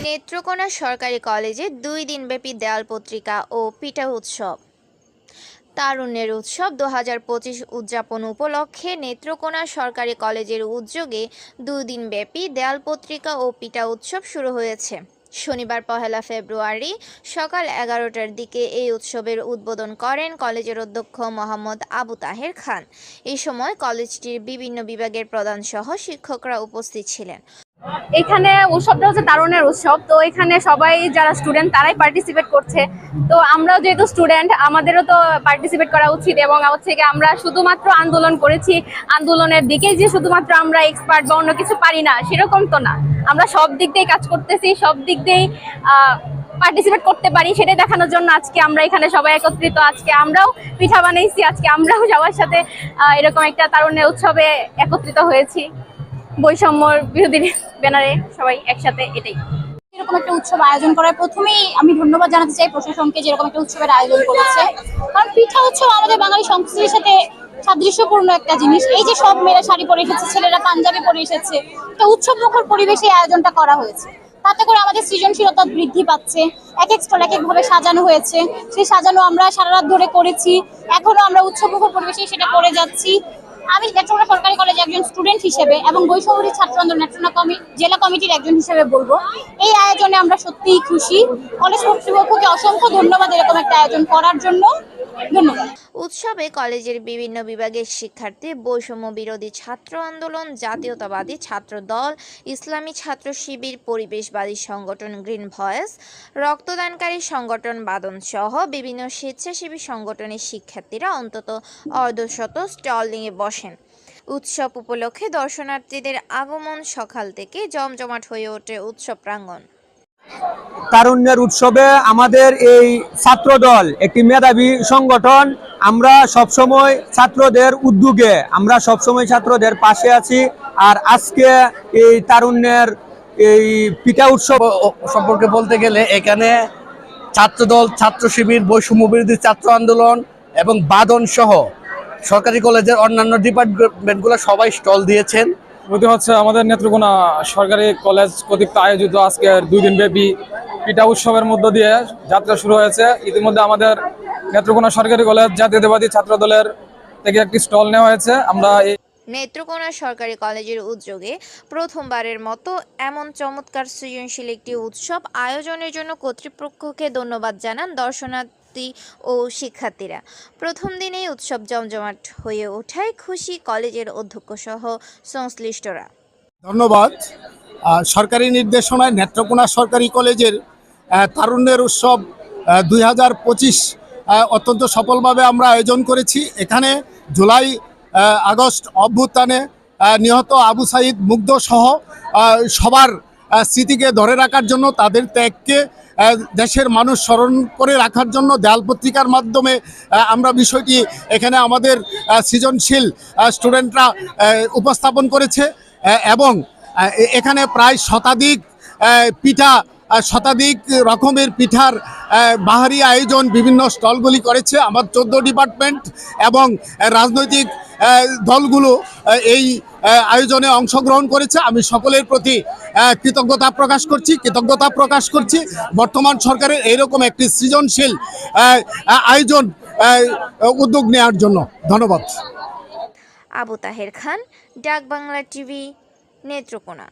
নেত্রকোনা সরকারি কলেজে 2 দিনব্যাপী দেয়াল পত্রিকা ও পিঠা উৎসব। তারুণ্যের উৎসব 2025 উদযাপন উপলক্ষে নেত্রকোনা সরকারি কলেজের উদ্যোগে 2 দিনব্যাপী দেয়াল পত্রিকা ও পিঠা উৎসব শুরু হয়েছে। শনিবার 1 ফেব্রুয়ারি সকাল 11টার দিকে এই উৎসবের উদ্বোধন করেন কলেজের অধ্যক্ষ মোহাম্মদ আবু তাহের খান। এই সময় কলেজটির বিভিন্ন বিভাগের প্রধানসহ শিক্ষকরা উপস্থিত ছিলেন। এখানে উৎসবটা হচ্ছে তারুণ্যের উৎসব। তো এখানে সবাই যারা স্টুডেন্ট তারাই পার্টিসিপেট করছে। তো আমরাও যেহেতু স্টুডেন্ট, আমাদেরও তো পার্টিসিপেট করা উচিত। এবং হচ্ছে কি, আমরা শুধুমাত্র আন্দোলন করেছি, আন্দোলনের দিকেই যে শুধুমাত্র আমরা এক্সপার্ট বা অন্য কিছু পারি না সেরকম তো না। আমরা সব দিক দিয়েই কাজ করতেছি, সব দিক দিয়েই পার্টিসিপেট করতে পারি, সেটাই দেখানোর জন্য আজকে আমরা এখানে সবাই একত্রিত। আজকে আমরাও পিঠা বানাইছি, আজকে আমরাও সবার সাথে এরকম একটা তারুণ্যের উৎসবে একত্রিত হয়েছি, বৈষম্যর বিরোধী ব্যানারে সবাই একসাথে। এটাই এরকম একটা উৎসব আয়োজন করার প্রথমেই আমি ধন্যবাদ জানাতে চাই প্রশাসনকে, যেরকম একটা উৎসবের আয়োজন করেছে। কারণ পিঠা উৎসব আমাদের বাঙালি সংস্কৃতির সাথে সাদৃশ্যপূর্ণ একটা জিনিস। এই যে সব মেয়েরা শাড়ি পরে এসেছে, ছেলেরা পাঞ্জাবি পরে এসেছে, একটা উৎসব মুখর পরিবেশে আয়োজনটা করা হয়েছে। তাতে করে আমাদের সৃজনশীলতা বৃদ্ধি পাচ্ছে। এক এক স্টল এক এক ভাবে সাজানো হয়েছে, সেই সাজানো আমরা সারা রাত ধরে করেছি, এখনো আমরা উৎসব মুখর পরিবেশে সেটা করে যাচ্ছি। আমি নেত্রকোনা সরকারি কলেজে একজন স্টুডেন্ট হিসেবে এবং বৈষম্যবিরোধী ছাত্র আন্দোলন নেত্রকোনা জেলা কমিটির একজন হিসেবে বলবো, এই আয়োজনে আমরা সত্যিই খুশি। কলেজ কর্তৃপক্ষকে অসংখ্য ধন্যবাদ এরকম একটা আয়োজন করার জন্য। ধন্যবাদ। উৎসবে কলেজের বিভিন্ন বিভাগের শিক্ষার্থী, বৈষম্য বিরোধী ছাত্র আন্দোলন, জাতীয়তাবাদী ছাত্র দল, ইসলামী ছাত্র শিবির, পরিবেশবাদী সংগঠন গ্রিন ভয়েস, রক্তদানকারী সংগঠন বাদন সহ বিভিন্ন স্বেচ্ছাসেবী সংগঠনের শিক্ষার্থীরা অন্তত অর্ধশত স্টল নিয়ে বসেন। উৎসব উপলক্ষে দর্শনার্থীদের আগমন সকাল থেকে জমজমাট হয়ে ওঠে উৎসব প্রাঙ্গণ। তারুণ্যের উৎসবে আমাদের এই ছাত্র দল একটি মেধাবী সংগঠন। আমরা সবসময় ছাত্রদের উদ্যোগে, আমরা সবসময় ছাত্রদের পাশে আছি। আর আজকে এই তারুণ্যের এই পিঠা উৎসব সম্পর্কে বলতে গেলে এখানে ছাত্রদল, ছাত্র শিবির, বৈষম্য বিরোধী ছাত্র আন্দোলন এবং বাদন সহ সরকারি কলেজের অন্যান্য ডিপার্টমেন্টগুলো সবাই স্টল দিয়েছেন। প্রতি হচ্ছে আমাদের নেত্রকোনা সরকারি কলেজ কর্তৃক আয়োজিত আজকের 2 দিনব্যাপী পিঠা উৎসবের মধ্য দিয়ে যাত্রা শুরু হয়েছে। ইতিমধ্যে আমাদের নেত্রকোনা সরকারি কলেজ জাতীয়তাবাদী ছাত্র দলের থেকে একটি স্টল নেওয়া হয়েছে। আমরা নেত্রকোনা সরকারি কলেজের উদ্যোগে প্রথমবারের মতো এমন চমৎকার সৃজনশীল একটি উৎসব আয়োজনের জন্য কর্তৃপক্ষকে ধন্যবাদ জানান দর্শনার্থী ও শিক্ষার্থীরা। প্রথম দিনেই উৎসব জমজমাট হয়ে ওঠায় খুশি কলেজের অধ্যক্ষ সহ সংশ্লিষ্টরা। ধন্যবাদ। সরকারি নির্দেশনায় নেত্রকোনা সরকারি কলেজের তারুণ্যের উৎসব 2025 অত্যন্ত সফলভাবে আমরা আয়োজন করেছি। এখানে জুলাই আগস্ট অভ্যুত্থানে নিহত আবু সাইদ মুগ্ধ সহ সবার স্মৃতিকে ধরে রাখার জন্য, তাদের ত্যাগকে দেশের মানুষ স্মরণ করে রাখার জন্য দেয়াল পত্রিকার মাধ্যমে আমরা বিষয়টি এখানে আমাদের সৃজনশীল স্টুডেন্টরা উপস্থাপন করেছে। এবং এখানে প্রায় শতাধিক রকমের পিঠার বাহারি আয়োজন বিভিন্ন স্টলগুলি করেছে। আমার 14 ডিপার্টমেন্ট এবং রাজনৈতিক দলগুলো এই আয়োজনে অংশগ্রহণ করেছে। আমি সকলের প্রতি কৃতজ্ঞতা প্রকাশ করছি বর্তমান সরকারের এইরকম একটি সৃজনশীল আয়োজন উদ্যোগ নেওয়ার জন্য। ধন্যবাদ। আবু তাহের খান, ডাক বাংলা টিভি, নেত্রকোনা।